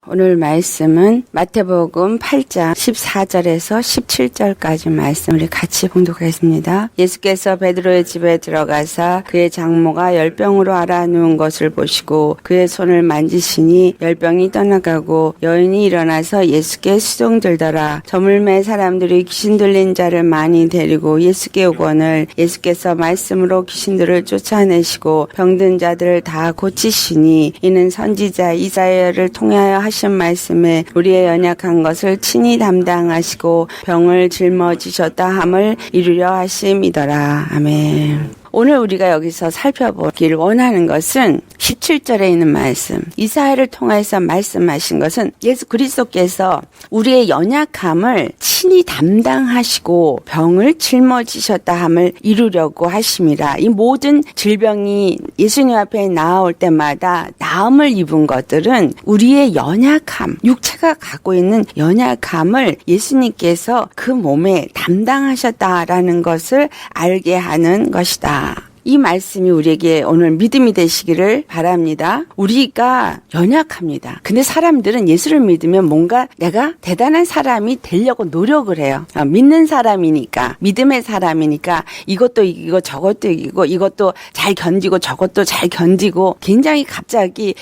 오늘 말씀은 마태복음 8장 14절에서 17절까지 말씀을 같이 봉독하겠습니다. 예수께서 베드로의 집에 들어가사 그의 장모가 열병으로 앓아누운 것을 보시고 그의 손을 만지시니 열병이 떠나가고 여인이 일어나서 예수께 수종들더라. 저물매 사람들이 귀신 들린 자를 많이 데리고 예수께 오거늘 예수께서 말씀으로 귀신들을 쫓아내시고 병든 자들을 다 고치시니 이는 선지자 이사야를 통하여 하신 말씀에 우리의 연약한 것을 친히 담당하시고 병을 짊어지셨다 함을 이루려 하심이더라. 아멘. 오늘 우리가 여기서 살펴보길 원하는 것은 17절에 있는 말씀. 이사야를 통해서 말씀하신 것은 예수 그리스도께서 우리의 연약함을 친히 담당하시고 병을 짊어지셨다 함을 이루려고 하심이라. 이 모든 질병이 예수님 앞에 나올 때마다 나음을 입은 것들은 우리의 연약함, 육체가 갖고 있는 연약함을 예수님께서 그 몸에 담당하셨다라는 것을 알게 하는 것이다. 이 말씀이 우리에게 오늘 믿음이 되시기를 바랍니다. 우리가 연약합니다. 근데 사람들은 예수를 믿으면 뭔가 내가 대단한 사람이 되려고 노력을 해요. 믿는 사람이니까, 믿음의 사람이니까 이것도 이기고 저것도 이기고 이것도 잘 견디고 저것도 잘 견디고 굉장히 갑자기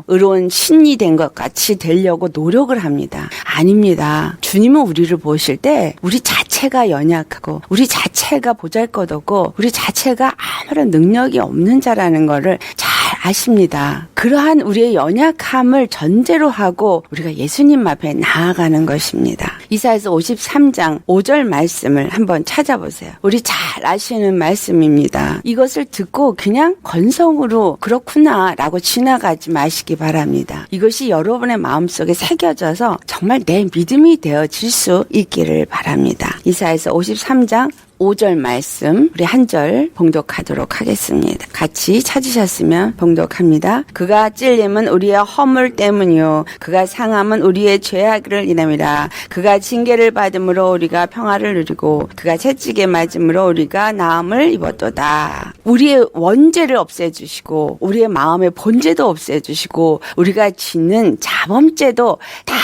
의로운 신이 된 것 같이 되려고 노력을 합니다. 아닙니다. 주님은 우리를 보실 때 우리 자체가 연약하고 우리 자체가 보잘것없고 우리 자체가 아무런 능력이 없는 자라는 거를 잘 아십니다. 그러한 우리의 연약함을 전제로 하고 우리가 예수님 앞에 나아가는 것입니다. 이사야서 53장 5절 말씀을 한번 찾아보세요. 우리 잘 아시는 말씀입니다. 이것을 듣고 그냥 건성으로 그렇구나 라고 지나가지 마시기 바랍니다. 이것이 여러분의 마음속에 새겨져서 정말 내 믿음이 되어질 수 있기를 바랍니다. 이사야서 53장 5절 말씀 우리 한 절 봉독하도록 하겠습니다. 같이 찾으셨으면 봉독합니다. 그가 찔림은 우리의 허물 때문이요 그가 상함은 우리의 죄악을 인함이라. 그가 징계를 받음으로 우리가 평화를 누리고 그가 채찍에 맞음으로 우리가 나음을 입었도다. 우리의 원죄를 없애주시고 우리의 마음의 본죄도 없애주시고 우리가 짓는 자범죄도 다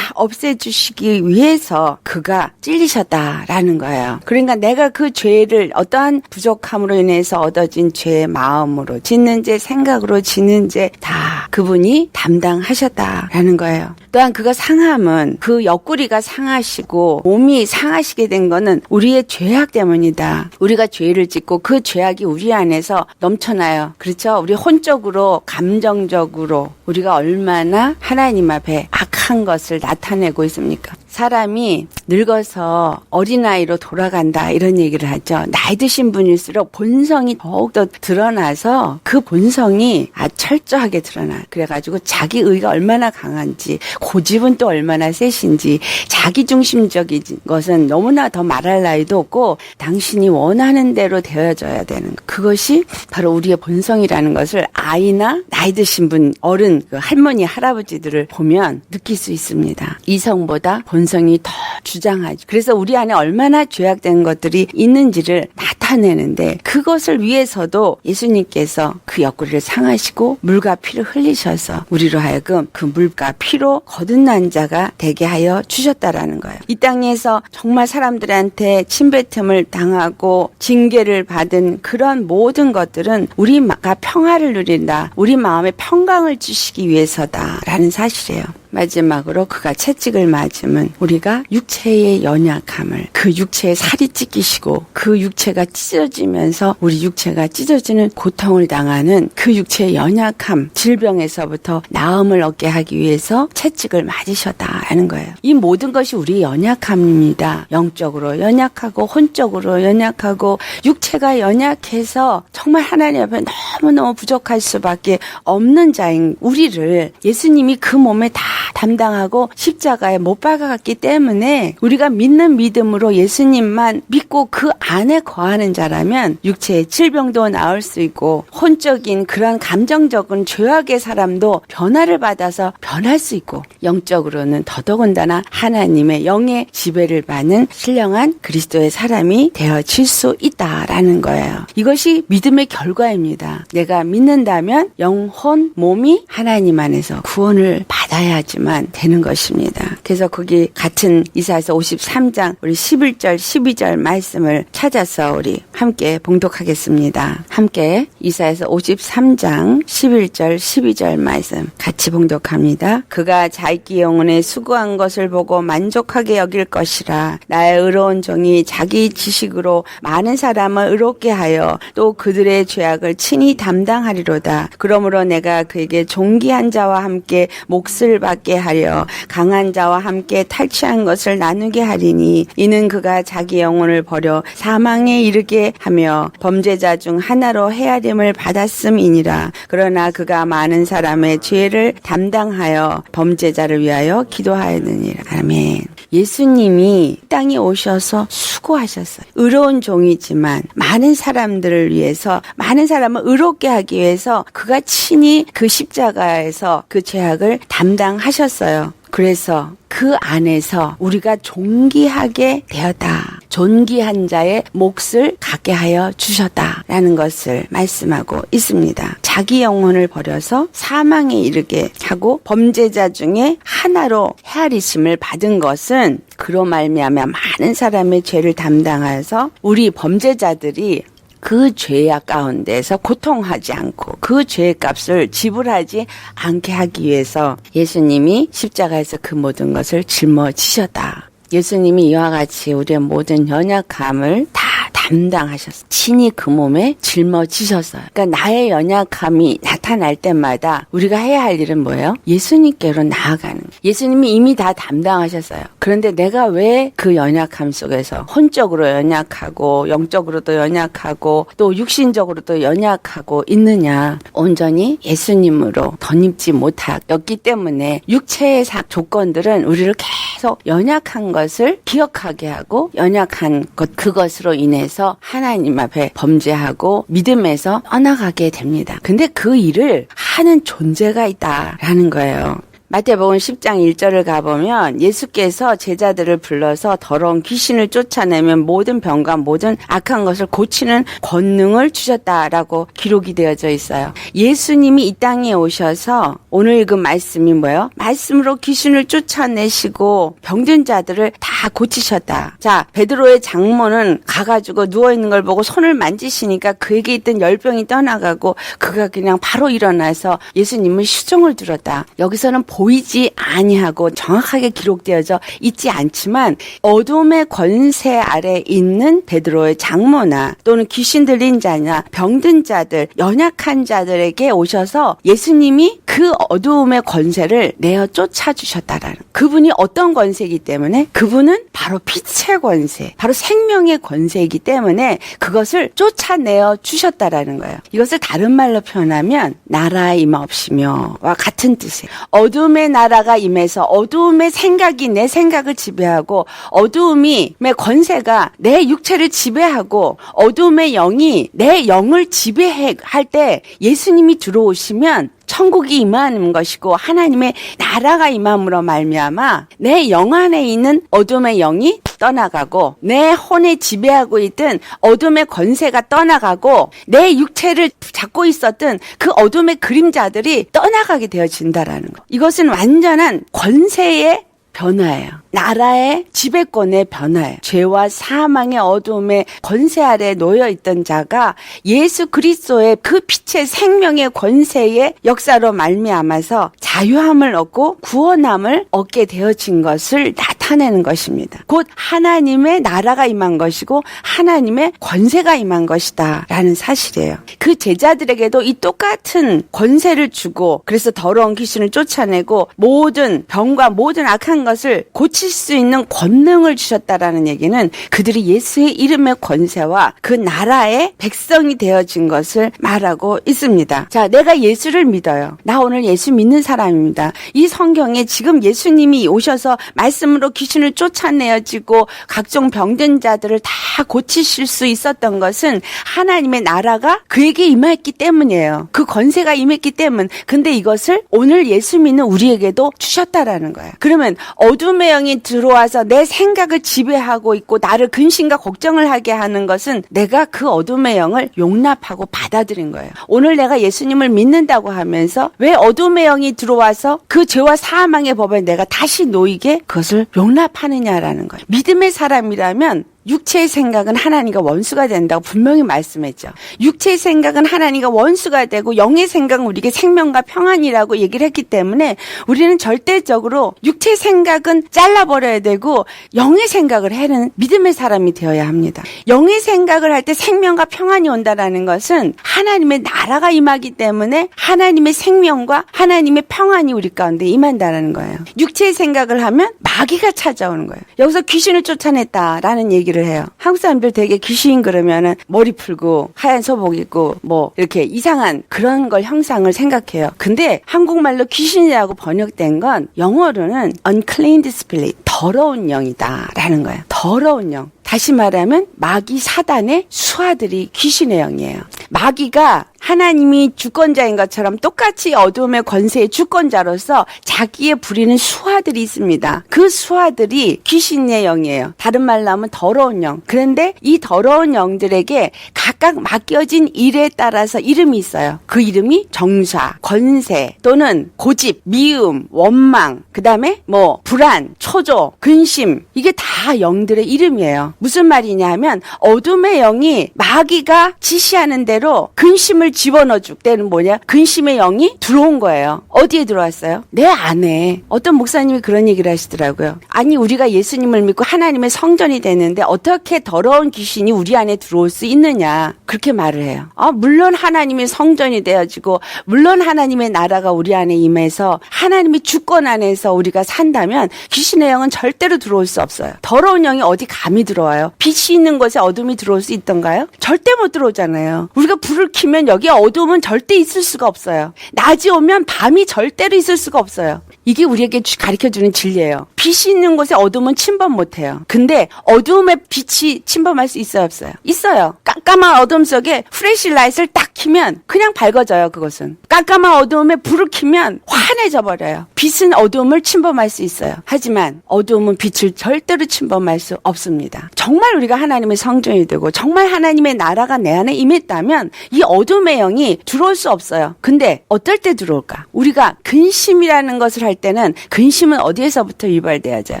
없애주시기 위해서 그가 찔리셨다라는 거예요. 그러니까 내가 그 죄를 어떠한 부족함으로 인해서 얻어진 죄의 마음으로 짓는 죄 생각으로 짓는 죄 다 그분이 담당하셨다라는 거예요. 또한 그가 상함은 그 옆구리가 상하시고 몸이 상하시게 된 거는 우리의 죄악 때문이다. 우리가 죄를 짓고 그 죄악이 우리 안에서 넘쳐나요. 그렇죠? 우리 혼적으로 감정적으로 우리가 얼마나 하나님 앞에 악한 것을 나타내고 있습니까? 사람이 늙어서 어린아이로 돌아간다 이런 얘기를 하죠. 나이 드신 분일수록 본성이 더욱더 드러나서 그 본성이 철저하게 드러나. 그래가지고 자기 의가 얼마나 강한지 고집은 또 얼마나 세신지 자기중심적인 것은 너무나 더 말할 나위도 없고 당신이 원하는 대로 되어져야 되는 것. 그것이 바로 우리의 본성이라는 것을 아이나 나이 드신 분 어른 그 할머니 할아버지들을 보면 느낄 수 있습니다. 이성보다 본성이 더 주장하죠. 그래서 우리 안에 얼마나 죄악된 것들이 있는지를 나타내는데 그것을 위해서도 예수님께서 그 옆구리를 상하시고 물과 피를 흘리셔서 우리로 하여금 그 물과 피로 거듭난 자가 되게 하여 주셨다라는 거예요. 이 땅에서 정말 사람들한테 침뱉음을 당하고 징계를 받은 그런 모든 것들은 우리가 평화를 누린다. 우리 마음에 평강을 주시기 위해서다라는 사실이에요. 마지막으로 그가 채찍을 맞으면 우리가 육체의 연약함을 그 육체에 살이 찢기시고 그 육체가 찢어지면서 우리 육체가 찢어지는 고통을 당하는 그 육체의 연약함 질병에서부터 나음을 얻게 하기 위해서 채찍을 맞으셨다는 거예요. 이 모든 것이 우리의 연약함입니다. 영적으로 연약하고 혼적으로 연약하고 육체가 연약해서 정말 하나님 앞에 너무너무 부족할 수밖에 없는 자인 우리를 예수님이 그 몸에 다 담당하고 십자가에 못 박아갔기 때문에 우리가 믿는 믿음으로 예수님만 믿고 그 안에 거하는 있는 자라면 육체의 질병도 나을 수 있고 혼적인 그런 감정적인 죄악의 사람도 변화를 받아서 변할 수 있고 영적으로는 더더군다나 하나님의 영의 지배를 받는 신령한 그리스도의 사람이 되어질 수 있다라는 거예요. 이것이 믿음의 결과입니다. 내가 믿는다면 영혼, 몸이 하나님 안에서 구원을 받아야지만 되는 것입니다. 그래서 거기 같은 이사야서 53장 우리 11절 12절 말씀을 찾아서 우리 함께 봉독하겠습니다. 함께 이사야서 53장 11절 12절 말씀 같이 봉독합니다. 그가 자기 영혼에 수고한 것을 보고 만족하게 여길 것이라. 나의 의로운 종이 자기 지식으로 많은 사람을 의롭게 하여 또 그들의 죄악을 친히 담당하리로다. 그러므로 내가 그에게 존귀한 자와 함께 몫을 받게 하려 강한 자와 함께 탈취한 것을 나누게 하리니 이는 그가 자기 영혼을 버려 사망에 이르게 하며 범죄자 중 하나로 헤아림을 받았음이니라. 그러나 그가 많은 사람의 죄를 담당하여 범죄자를 위하여 기도하였느니라. 아멘. 예수님이 땅에 오셔서 수고하셨어요. 의로운 종이지만 많은 사람들을 위해서 많은 사람을 의롭게 하기 위해서 그가 친히 그 십자가에서 그 죄악을 담당하셨어요. 그래서 그 안에서 우리가 존귀하게 되었다. 존귀한 자의 몫을 갖게 하여 주셨다라는 것을 말씀하고 있습니다. 자기 영혼을 버려서 사망에 이르게 하고 범죄자 중에 하나로 헤아리심을 받은 것은 그로 말미암아 많은 사람의 죄를 담당하여서 우리 범죄자들이 그 죄악 가운데서 고통하지 않고 그 죄의 값을 지불하지 않게 하기 위해서 예수님이 십자가에서 그 모든 것을 짊어지셨다. 예수님이 이와 같이 우리의 모든 연약함을 다 담당하셨어요. 친히 그 몸에 짊어지셨어요. 그러니까 나의 연약함이 나타날 때마다 우리가 해야 할 일은 뭐예요? 예수님께로 나아가는 거예요. 예수님이 이미 다 담당하셨어요. 그런데 내가 왜 그 연약함 속에서 혼적으로 연약하고 영적으로도 연약하고 또 육신적으로도 연약하고 있느냐? 온전히 예수님으로 덧입지 못하였기 때문에 육체의 조건들은 우리를 계속 연약한 것을 기억하게 하고 연약한 것 그것으로 인해서 하나님 앞에 범죄하고 믿음에서 떠나가게 됩니다. 근데 그 일을 하는 존재가 있다라는 거예요. 마태복음 10장 1절을 가보면 예수께서 제자들을 불러서 더러운 귀신을 쫓아내면 모든 병과 모든 악한 것을 고치는 권능을 주셨다라고 기록이 되어져 있어요. 예수님이 이 땅에 오셔서 오늘 읽은 말씀이 뭐예요? 말씀으로 귀신을 쫓아내시고 병든 자들을 다 고치셨다. 자, 베드로의 장모는 가가지고 누워있는 걸 보고 손을 만지시니까 그에게 있던 열병이 떠나가고 그가 그냥 바로 일어나서 예수님을 시종을 들었다. 여기서는 보이지 아니하고 정확하게 기록되어져 있지 않지만 어둠의 권세 아래 있는 베드로의 장모나 또는 귀신 들린 자나 병든 자들, 연약한 자들에게 오셔서 예수님이 그 어두움의 권세를 내어 쫓아주셨다라는 그분이 어떤 권세이기 때문에 그분은 바로 빛의 권세, 바로 생명의 권세이기 때문에 그것을 쫓아내어 주셨다라는 거예요. 이것을 다른 말로 표현하면 나라 임없이며와 같은 뜻이에요. 어둠의 나라가 임해서 어두움의 생각이 내 생각을 지배하고 어두움의 권세가 내 육체를 지배하고 어두움의 영이 내 영을 지배할 때 예수님이 들어오시면 천국이 임하는 것이고 하나님의 나라가 임함으로 말미암아 내 영 안에 있는 어둠의 영이 떠나가고 내 혼에 지배하고 있던 어둠의 권세가 떠나가고 내 육체를 잡고 있었던 그 어둠의 그림자들이 떠나가게 되어진다라는 거. 이것은 완전한 권세의 변화예요. 나라의 지배권의 변화예요. 죄와 사망의 어두움의 권세 아래 놓여있던 자가 예수 그리스도의 그 빛의 생명의 권세의 역사로 말미암아서 자유함을 얻고 구원함을 얻게 되어진 것을 나타내는 것입니다. 곧 하나님의 나라가 임한 것이고 하나님의 권세가 임한 것이다 라는 사실이에요. 그 제자들에게도 이 똑같은 권세를 주고 그래서 더러운 귀신을 쫓아내고 모든 병과 모든 악한 것을 고칠 수 있는 권능을 주셨다라는 얘기는 그들이 예수의 이름의 권세와 그 나라의 백성이 되어진 것을 말하고 있습니다. 자, 내가 예수를 믿어요. 나 오늘 예수 믿는 사람입니다. 이 성경에 지금 예수님이 오셔서 말씀으로 귀신을 쫓아내어지고 각종 병든 자들을 다 고치실 수 있었던 것은 하나님의 나라가 그에게 임했기 때문이에요. 그 권세가 임했기 때문. 근데 이것을 오늘 예수 믿는 우리에게도 주셨다라는 거예요. 그러면 어둠의 영이 들어와서 내 생각을 지배하고 있고 나를 근심과 걱정을 하게 하는 것은 내가 그 어둠의 영을 용납하고 받아들인 거예요. 오늘 내가 예수님을 믿는다고 하면서 왜 어둠의 영이 들어와서 그 죄와 사망의 법에 내가 다시 놓이게 그것을 용납하느냐라는 거예요. 믿음의 사람이라면 육체의 생각은 하나님과 원수가 된다고 분명히 말씀했죠. 육체의 생각은 하나님과 원수가 되고 영의 생각은 우리에게 생명과 평안이라고 얘기를 했기 때문에 우리는 절대적으로 육체의 생각은 잘라버려야 되고 영의 생각을 하는 믿음의 사람이 되어야 합니다. 영의 생각을 할 때 생명과 평안이 온다라는 것은 하나님의 나라가 임하기 때문에 하나님의 생명과 하나님의 평안이 우리 가운데 임한다라는 거예요. 육체의 생각을 하면 마귀가 찾아오는 거예요. 여기서 귀신을 쫓아냈다라는 얘기를 해요. 한국 사람들 되게 귀신 그러면은 머리 풀고 하얀 소복 입고 뭐 이렇게 이상한 그런 걸 형상을 생각해요. 근데 한국말로 귀신이라고 번역된 건 영어로는 unclean spirit, 더러운 영이다라는 거예요. 더러운 영. 다시 말하면 마귀 사단의 수하들이 귀신의 영이에요. 마귀가 하나님이 주권자인 것처럼 똑같이 어둠의 권세의 주권자로서 자기의 부리는 수하들이 있습니다. 그 수하들이 귀신의 영이에요. 다른 말로 하면 더러운 영. 그런데 이 더러운 영들에게 각각 맡겨진 일에 따라서 이름이 있어요. 그 이름이 정사, 권세 또는 고집, 미움, 원망, 그 다음에 뭐 불안, 초조, 근심, 이게 다 영들의 이름이에요. 무슨 말이냐 하면 어둠의 영이 마귀가 지시하는 대로 근심을 집어넣어 줄 때는 뭐냐? 근심의 영이 들어온 거예요. 어디에 들어왔어요? 내 안에. 어떤 목사님이 그런 얘기를 하시더라고요. 아니 우리가 예수님을 믿고 하나님의 성전이 됐는데 어떻게 더러운 귀신이 우리 안에 들어올 수 있느냐? 그렇게 말을 해요. 물론 하나님의 성전이 되어지고 물론 하나님의 나라가 우리 안에 임해서 하나님의 주권 안에서 우리가 산다면 귀신의 영은 절대로 들어올 수 없어요. 더러운 영이 어디 감히 들어와요? 빛이 있는 곳에 어둠이 들어올 수 있던가요? 절대 못 들어오잖아요. 우리가 불을 켜면 여기 어둠은 절대 있을 수가 없어요. 낮이 오면 밤이 절대로 있을 수가 없어요. 이게 우리에게 가르쳐주는 진리예요. 빛이 있는 곳에 어둠은 침범 못해요. 근데 어둠의 빛이 침범할 수 있어요, 없어요? 있어요. 깜깜한 어둠 속에 플래시라이트를 딱 켜면 그냥 밝아져요, 그것은. 깜깜한 어둠에 불을 켜면 환해져 버려요. 빛은 어둠을 침범할 수 있어요. 하지만 어둠은 빛을 절대로 침범할 수 없습니다. 정말 우리가 하나님의 성전이 되고 정말 하나님의 나라가 내 안에 임했다면 이 어둠의 영이 들어올 수 없어요. 근데 어떨 때 들어올까? 우리가 근심이라는 것을 할 때는 근심은 어디에서부터 유발되어져요?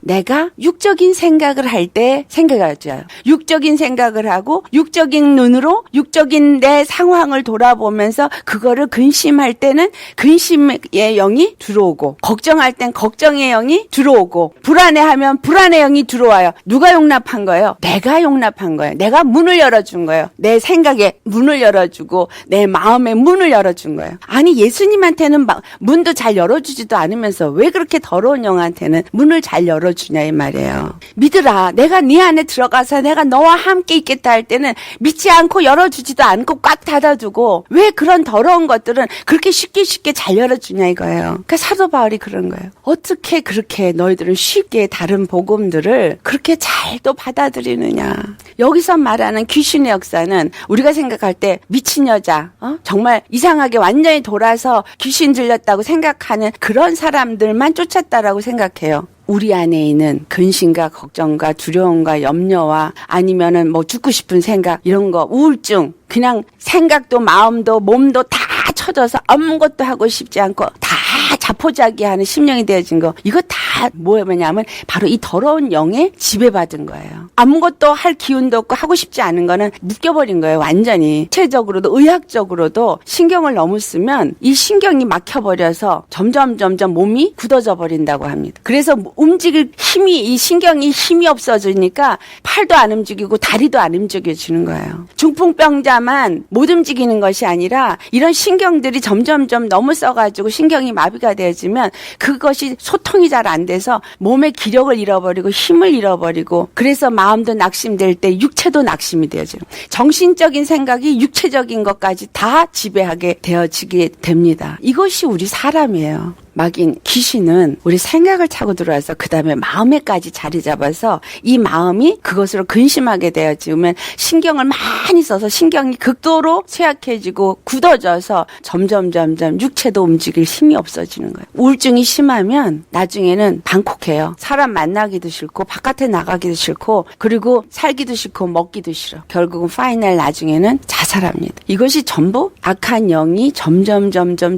내가 육적인 생각을 할 때 생겨져요. 육적인 생각을 하고 육적인 눈으로 육적인 내 상황을 돌아보면서 그거를 근심할 때는 근심의 영이 들어오고 걱정할 땐 걱정의 영이 들어오고 불안해하면 불안의 영이 들어와요. 누가 용납한 거예요? 내가 용납한 거예요. 내가 문을 열어준 거예요. 내 생각에 문을 열어주고 내 마음에 문을 열어준 거예요. 아니 예수님한테는 문도 잘 열어주지도 않으면서 왜 그렇게 더러운 영한테는 문을 잘 열어주냐 이 말이에요. 믿으라. 내가 네 안에 들어가서 내가 너와 함께 있겠다 할 때는 믿지 않고 열어주지도 않고 꽉 닫아두고 왜 그런 더러운 것들은 그렇게 쉽게 잘 열어주냐 이거예요. 그러니까 사도 바울이 그런 거예요. 어떻게 그렇게 너희들은 쉽게 다른 복음들을 그렇게 잘 또 받아들이느냐. 여기서 말하는 귀신의 역사는 우리가 생각할 때 미친 여자, 정말 이상하게 완전히 돌아서 귀신 들렸다고 생각하는 그런 사람들만 쫓았다라고 생각해요. 우리 안에 있는 근심과 걱정과 두려움과 염려와 아니면은 뭐 죽고 싶은 생각 이런 거 우울증 그냥 생각도 마음도 몸도 다 쳐져서 아무것도 하고 싶지 않고 다 자포자기하는 심령이 되어진 거 이거 다 뭐냐면 바로 이 더러운 영에 지배받은 거예요. 아무것도 할 기운도 없고 하고 싶지 않은 거는 묶여버린 거예요. 완전히 체적으로도 의학적으로도 신경을 너무 쓰면 이 신경이 막혀버려서 점점 몸이 굳어져 버린다고 합니다. 그래서 움직일 힘이 이 신경이 힘이 없어지니까 팔도 안 움직이고 다리도 안 움직여지는 거예요. 중풍병자만 못 움직이는 것이 아니라 이런 신경들이 점점 너무 써가지고 신경이 마비가 되어지면 그것이 소통이 잘 안 돼서 몸의 기력을 잃어버리고 힘을 잃어버리고 그래서 마음도 낙심될 때 육체도 낙심이 되어지는 정신적인 생각이 육체적인 것까지 다 지배하게 되어지게 됩니다. 이것이 우리 사람이에요. 마귀인 귀신은 우리 생각을 차고 들어와서 그 다음에 마음에까지 자리 잡아서 이 마음이 그것으로 근심하게 되어지면 신경을 많이 써서 신경이 극도로 쇠약해지고 굳어져서 점점 육체도 움직일 힘이 없어지는 거예요. 우울증이 심하면 나중에는 방콕해요. 사람 만나기도 싫고 바깥에 나가기도 싫고 그리고 살기도 싫고 먹기도 싫어. 결국은 파이널 나중에는 자살합니다. 이것이 전부 악한 영이 점점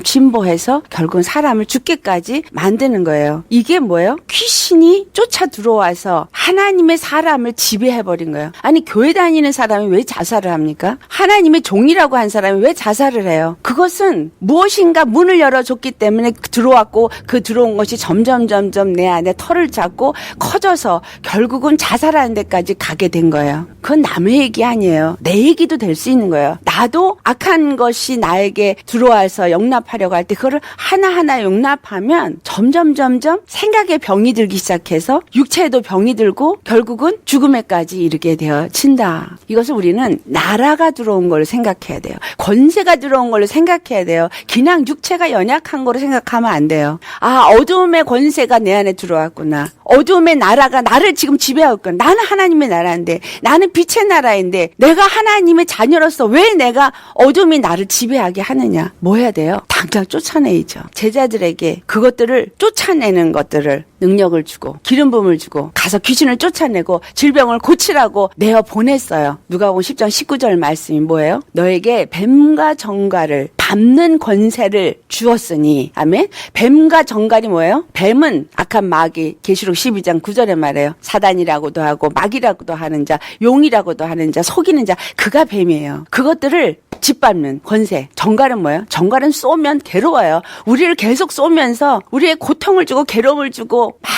진보해서 결국은 사람을 죽게까지 만드는 거예요. 이게 뭐예요? 귀신이 쫓아 들어와서 하나님의 사람을 지배해버린 거예요. 아니 교회 다니는 사람이 왜 자살을 합니까? 하나님의 종이라고 한 사람이 왜 자살을 해요? 그것은 무엇인가 문을 열어줬기 때문에 들어왔고 그 들어온 것이 점점 내 안에 털을 잡고 커져서 결국은 자살하는 데까지 가게 된 거예요. 그건 남의 얘기 아니에요. 내 얘기도 될 수 있는 거예요. 나도 악한 것이 나에게 들어와서 영납하려고 할 때 그거를 하나하나 용납하면 점점 생각에 병이 들기 시작해서 육체에도 병이 들고 결국은 죽음에까지 이르게 되어진다. 이것을 우리는 나라가 들어온 걸 생각해야 돼요. 권세가 들어온 걸로 생각해야 돼요. 그냥 육체가 연약한 거로 생각하면 안 돼요. 아, 어두움의 권세가 내 안에 들어왔구나. 어두움의 나라가 나를 지금 지배하고 있구나. 나는 하나님의 나라인데, 나는 빛의 나라인데, 내가 하나님의 자녀로서 왜 내가 어둠이 나를 지배하게 하느냐. 뭐 해야 돼요? 당장 쫓아내야죠. 제자들에게 그것들을 쫓아내는 것들을 능력을 주고 기름 부음을 주고 가서 귀신을 쫓아내고 질병을 고치라고 내어 보냈어요. 누가복음 10장 19절 말씀이 뭐예요? 너에게 뱀과 정갈을 밟는 권세를 주었으니. 아멘. 뱀과 정갈이 뭐예요? 뱀은 악한 마귀, 계시록 12장 9절에 말해요. 사단이라고도 하고 마귀라고도 하는 자, 용이라고도 하는 자, 속이는 자, 그가 뱀이에요. 그것들을 짓밟는 권세. 정갈은 뭐예요? 정갈은 쏘면 괴로워요. 우리를 계속 쏘면서 우리의 고통을 주고 괴로움을 주고 막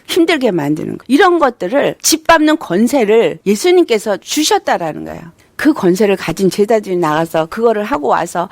힘들게 만드는 거. 이런 것들을 짓밟는 권세를 예수님께서 주셨다라는 거예요. 그 권세를 가진 제자들이 나가서 그거를 하고 와서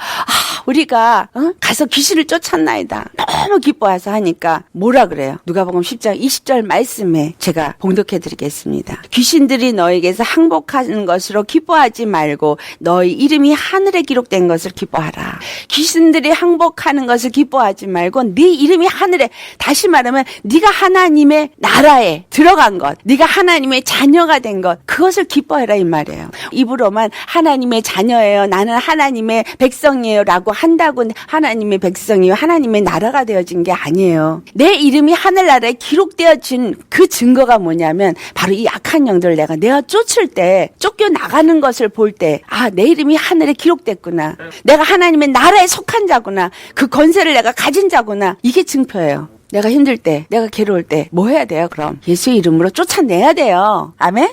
우리가 가서 귀신을 쫓았나이다. 너무 기뻐해서 하니까 뭐라 그래요? 누가복음 10장 20절 말씀에 제가 봉독해 드리겠습니다. 귀신들이 너에게서 항복하는 것으로 기뻐하지 말고 너희 이름이 하늘에 기록된 것을 기뻐하라. 귀신들이 항복하는 것을 기뻐하지 말고 네 이름이 하늘에, 다시 말하면 네가 하나님의 나라에 들어간 것, 네가 하나님의 자녀가 된 것, 그것을 기뻐해라 이 말이에요. 입으로만 하나님의 자녀예요, 나는 하나님의 백성이에요 라고 한다고 하나님의 백성이요, 하나님의 나라가 되어진 게 아니에요. 내 이름이 하늘나라에 기록되어진 그 증거가 뭐냐면 바로 이 악한 영들을 내가 쫓을 때, 쫓겨나가는 것을 볼 때, 아, 내 이름이 하늘에 기록됐구나, 내가 하나님의 나라에 속한 자구나, 그 권세를 내가 가진 자구나, 이게 증표예요. 내가 힘들 때, 내가 괴로울 때 뭐 해야 돼요? 그럼 예수의 이름으로 쫓아내야 돼요. 아멘?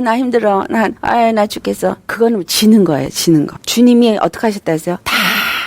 나 힘들어. 나 죽겠어. 그거는 지는 거예요. 지는 거. 주님이 어떻게 하셨다 했어요? 다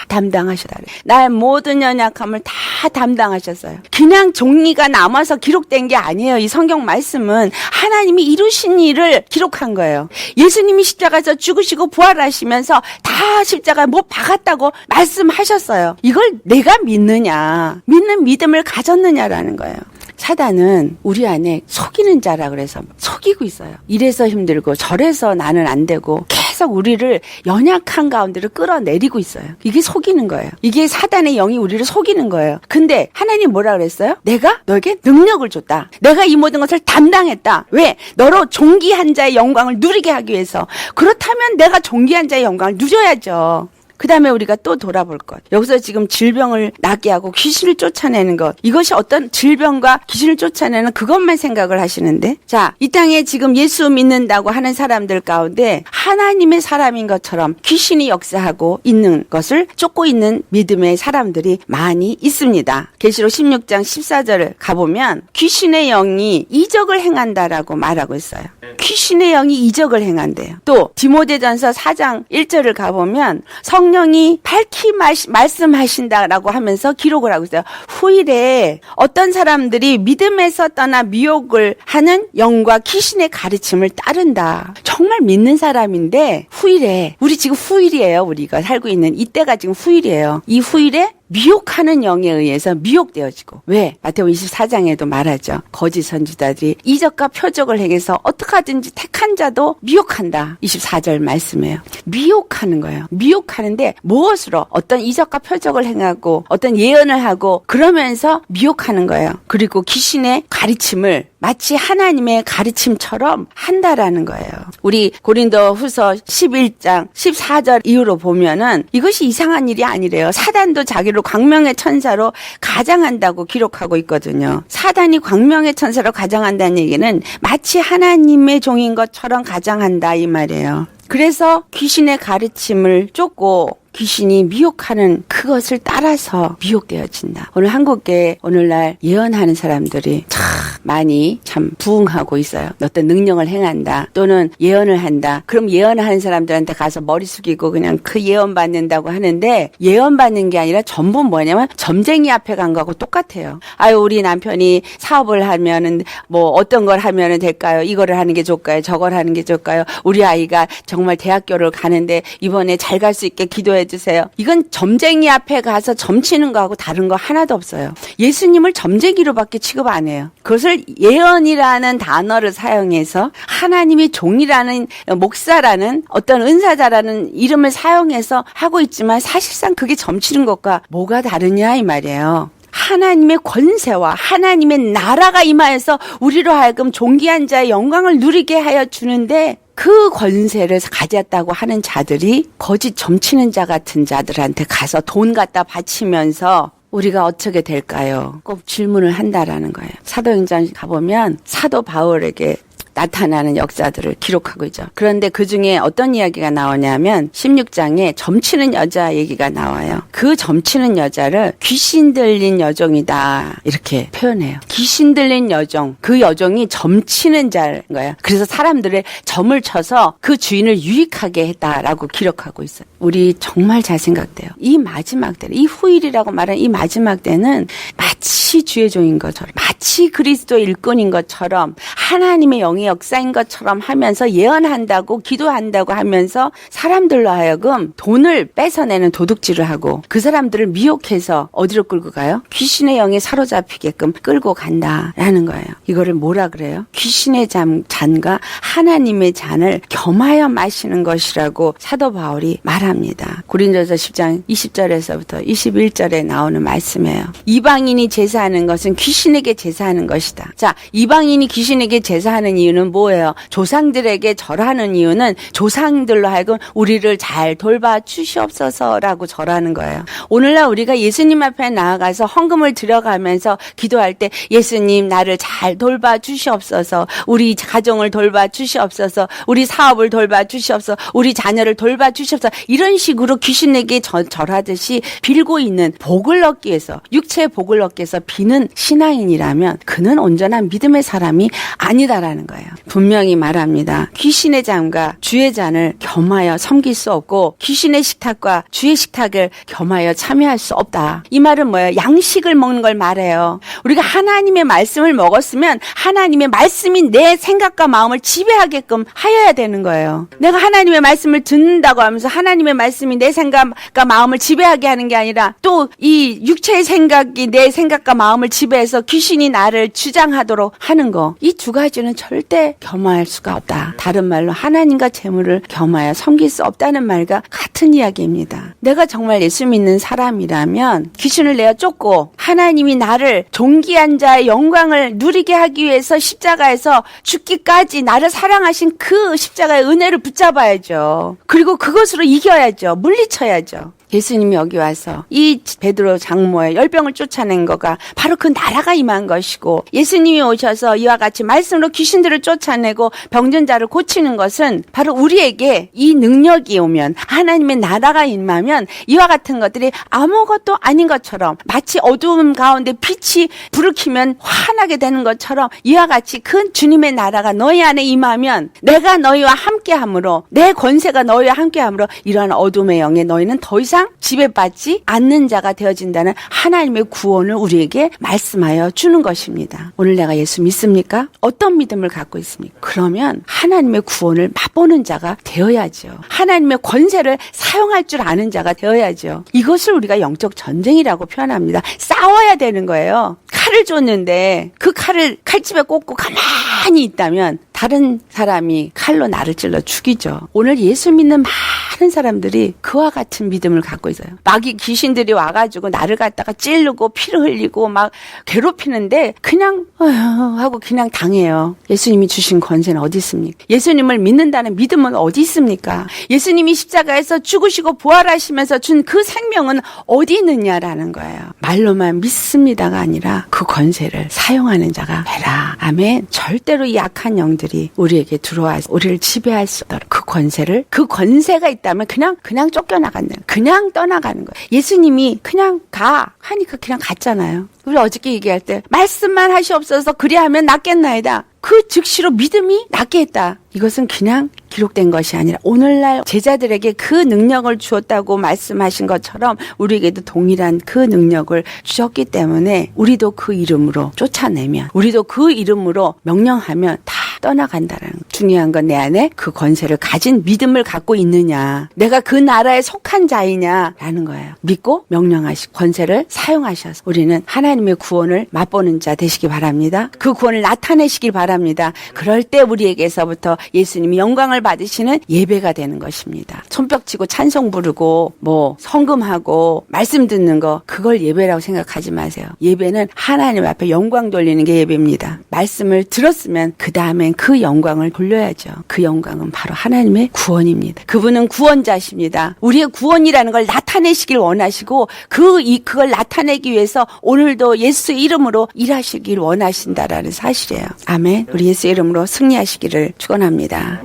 담당하셨다. 나의 모든 연약함을 다 담당하셨어요. 그냥 종이가 남아서 기록된 게 아니에요. 이 성경 말씀은 하나님이 이루신 일을 기록한 거예요. 예수님이 십자가에서 죽으시고 부활하시면서 다 십자가에 못 박았다고 말씀하셨어요. 이걸 내가 믿느냐, 믿는 믿음을 가졌느냐라는 거예요. 사단은 우리 안에 속이는 자라 그래서 속이고 있어요. 이래서 힘들고 저래서 나는 안 되고 계속 우리를 연약한 가운데로 끌어내리고 있어요. 이게 속이는 거예요. 이게 사단의 영이 우리를 속이는 거예요. 근데 하나님 뭐라 그랬어요? 내가 너에게 능력을 줬다. 내가 이 모든 것을 담당했다. 왜? 너로 존귀한 자의 영광을 누리게 하기 위해서. 그렇다면 내가 존귀한 자의 영광을 누려야죠. 그 다음에 우리가 또 돌아볼 것. 여기서 지금 질병을 낫게 하고 귀신을 쫓아내는 것. 이것이 어떤 질병과 귀신을 쫓아내는 그것만 생각을 하시는데. 자, 이 땅에 지금 예수 믿는다고 하는 사람들 가운데 하나님의 사람인 것처럼 귀신이 역사하고 있는 것을 쫓고 있는 믿음의 사람들이 많이 있습니다. 계시록 16장 14절을 가보면 귀신의 영이 이적을 행한다라고 말하고 있어요. 귀신의 영이 이적을 행한대요. 또 디모데전서 4장 1절을 가보면 성령이 밝히 말씀하신다라고 하면서 기록을 하고 있어요. 후일에 어떤 사람들이 믿음에서 떠나 미혹을 하는 영과 귀신의 가르침을 따른다. 정말 믿는 사람인데 후일에, 우리 지금 후일이에요. 우리가 살고 있는 이때가 지금 후일이에요. 이 후일에 미혹하는 영에 의해서 미혹되어지고. 왜? 마태복음 24장에도 말하죠. 거짓 선지자들이 이적과 표적을 행해서 어떻게 하든지 택한 자도 미혹한다. 24절 말씀이에요. 미혹하는 거예요. 미혹하는데 무엇으로? 어떤 이적과 표적을 행하고 어떤 예언을 하고 그러면서 미혹하는 거예요. 그리고 귀신의 가르침을 마치 하나님의 가르침처럼 한다라는 거예요. 우리 고린도후서 11장 14절 이후로 보면은 이것이 이상한 일이 아니래요. 사단도 자기를 광명의 천사로 가장한다고 기록하고 있거든요. 사단이 광명의 천사로 가장한다는 얘기는 마치 하나님의 종인 것처럼 가장한다 이 말이에요. 그래서 귀신의 가르침을 쫓고 귀신이 미혹하는 그것을 따라서 미혹되어진다. 오늘 한국에 오늘날 예언하는 사람들이 참 많이 참 부흥하고 있어요. 어떤 능력을 행한다 또는 예언을 한다. 그럼 예언하는 사람들한테 가서 머리 숙이고 그냥 그 예언 받는다고 하는데 예언 받는 게 아니라 전부 뭐냐면 점쟁이 앞에 간 거하고 똑같아요. 아유 우리 남편이 사업을 하면은 뭐 어떤 걸 하면은 될까요? 이거를 하는 게 좋을까요? 저걸 하는 게 좋을까요? 우리 아이가 정말 대학교를 가는데 이번에 잘 갈 수 있게 기도해 주세요. 이건 점쟁이 앞에 가서 점치는 거하고 다른 거 하나도 없어요. 예수님을 점쟁이로밖에 취급 안 해요. 그것을 예언이라는 단어를 사용해서 하나님의 종이라는 목사라는 어떤 은사자라는 이름을 사용해서 하고 있지만 사실상 그게 점치는 것과 뭐가 다르냐 이 말이에요. 하나님의 권세와 하나님의 나라가 임하여서 우리로 하여금 존귀한 자의 영광을 누리게 하여 주는데 그 권세를 가졌다고 하는 자들이 거짓 점치는 자 같은 자들한테 가서 돈 갖다 바치면서 우리가 어떻게 될까요? 꼭 질문을 한다라는 거예요. 사도행전 가보면 사도 바울에게 나타나는 역사들을 기록하고 있죠. 그런데 그 중에 어떤 이야기가 나오냐면 16장에 점치는 여자 얘기가 나와요. 그 점치는 여자를 귀신 들린 여종이다 이렇게 표현해요. 귀신 들린 여종, 그 여종이 점치는 자인 거예요. 그래서 사람들의 점을 쳐서 그 주인을 유익하게 했다라고 기록하고 있어요. 우리 정말 잘 생각돼요. 이 마지막 때는, 이 후일이라고 말하는 이 마지막 때는 마치 주의 종인 것처럼, 마치 그리스도 일꾼인 것처럼, 하나님의 영의 역사인 것처럼 하면서 예언한다고 기도한다고 하면서 사람들로 하여금 돈을 뺏어내는 도둑질을 하고 그 사람들을 미혹해서 어디로 끌고 가요? 귀신의 영에 사로잡히게끔 끌고 간다라는 거예요. 이거를 뭐라 그래요? 귀신의 잔과 하나님의 잔을 겸하여 마시는 것이라고 사도 바울이 말합니다. 고린도서 10장 20절에서부터 21절에 나오는 말씀이에요. 이방인이 제사하는 것은 귀신에게 제사하는 것이다. 자, 이방인이 귀신에게 제사하는 이유는 뭐예요? 조상들에게 절하는 이유는 조상들로 하여금 우리를 잘 돌봐 주시옵소서라고 절하는 거예요. 오늘날 우리가 예수님 앞에 나아가서 헌금을 들여가면서 기도할 때 예수님 나를 잘 돌봐 주시옵소서, 우리 가정을 돌봐 주시옵소서, 우리 사업을 돌봐 주시옵소서, 우리 자녀를 돌봐 주시옵소서, 이런 식으로 귀신에게 절하듯이 빌고 있는 복을 얻기 위해서, 육체의 복을 얻기 위해서 비는 신앙인이라면 그는 온전한 믿음의 사람이 아니다라는 거예요. 분명히 말합니다. 귀신의 잔과 주의 잔을 겸하여 섬길 수 없고 귀신의 식탁과 주의 식탁을 겸하여 참여할 수 없다. 이 말은 뭐예요? 양식을 먹는 걸 말해요. 우리가 하나님의 말씀을 먹었으면 하나님의 말씀이 내 생각과 마음을 지배하게끔 하여야 되는 거예요. 내가 하나님의 말씀을 듣는다고 하면서 하나님의 말씀이 내 생각과 마음을 지배하게 하는 게 아니라 또 이 육체의 생각이 내 생각과 마음을 지배해서 귀신이 나를 주장하도록 하는 거, 이 두 가지는 절대 겸할 수가 없다. 다른 말로 하나님과 재물을 겸하여 섬길 수 없다는 말과 같은 이야기입니다. 내가 정말 예수 믿는 사람이라면 귀신을 내어 쫓고 하나님이 나를 존귀한 자의 영광을 누리게 하기 위해서 십자가에서 죽기까지 나를 사랑하신 그 십자가의 은혜를 붙잡아야죠. 그리고 그것으로 이겨야죠. 물리쳐야죠. 예수님이 여기 와서 이 베드로 장모의 열병을 쫓아낸 거가 바로 그 나라가 임한 것이고, 예수님이 오셔서 이와 같이 말씀으로 귀신들을 쫓아내고 병든 자를 고치는 것은 바로 우리에게 이 능력이 오면, 하나님의 나라가 임하면 이와 같은 것들이 아무것도 아닌 것처럼, 마치 어두움 가운데 빛이 불을 켜면 환하게 되는 것처럼 이와 같이 큰 주님의 나라가 너희 안에 임하면, 내가 너희와 함께함으로, 내 권세가 너희와 함께함으로 이러한 어둠의 영에 너희는 더 이상 그냥 지배받지 않는 자가 되어진다는 하나님의 구원을 우리에게 말씀하여 주는 것입니다. 오늘 내가 예수 믿습니까? 어떤 믿음을 갖고 있습니까? 그러면 하나님의 구원을 맛보는 자가 되어야죠. 하나님의 권세를 사용할 줄 아는 자가 되어야죠. 이것을 우리가 영적 전쟁이라고 표현합니다. 싸워야 되는 거예요. 칼을 줬는데 그 칼을 칼집에 꽂고 가만히 있다면 다른 사람이 칼로 나를 찔러 죽이죠. 오늘 예수 믿는 많은 사람들이 그와 같은 믿음을 갖고 있어요. 마귀 귀신들이 와가지고 나를 갖다가 찌르고 피를 흘리고 막 괴롭히는데 그냥 하고 그냥 당해요. 예수님이 주신 권세는 어디 있습니까? 예수님을 믿는다는 믿음은 어디 있습니까? 예수님이 십자가에서 죽으시고 부활하시면서 준 그 생명은 어디 있느냐라는 거예요. 말로만 믿습니다가 아니라 그 권세를 사용하는 자가 되라. 아멘. 절대로 이 악한 영들이 우리에게 들어와서 우리를 지배할 수 없도록 그 권세를, 그 권세가 있다면 그냥 쫓겨나간다. 그냥 떠나가는 거예요. 예수님이 그냥 가 하니까 그냥 갔잖아요. 우리 어저께 얘기할 때 말씀만 하시옵소서 그리하면 낫겠나이다. 그 즉시로 믿음이 낫게 했다. 이것은 그냥 기록된 것이 아니라 오늘날 제자들에게 그 능력을 주었다고 말씀하신 것처럼 우리에게도 동일한 그 능력을 주셨기 때문에 우리도 그 이름으로 쫓아내면, 우리도 그 이름으로 명령하면 다 떠나간다라는 거. 중요한 건 내 안에 그 권세를 가진 믿음을 갖고 있느냐, 내가 그 나라에 속한 자이냐라는 거예요. 믿고 명령하시고 권세를 사용하셔서 우리는 하나님의 구원을 맛보는 자 되시기 바랍니다. 그 구원을 나타내시길 바랍니다. 그럴 때 우리에게서부터 예수님이 영광을 받으시는 예배가 되는 것입니다. 손뼉치고 찬송 부르고 성금하고 말씀 듣는 거, 그걸 예배라고 생각하지 마세요. 예배는 하나님 앞에 영광 돌리는 게 예배입니다. 말씀을 들었으면 그 다음엔 그 영광을 돌려야죠. 그 영광은 바로 하나님의 구원입니다. 그분은 구원자십니다. 우리의 구원이라는 걸 나타내시길 원하시고 그걸 나타내기 위해서 오늘도 예수 이름으로 일하시길 원하신다라는 사실이에요. 아멘. 우리 예수 이름으로 승리하시기를 축원합니다.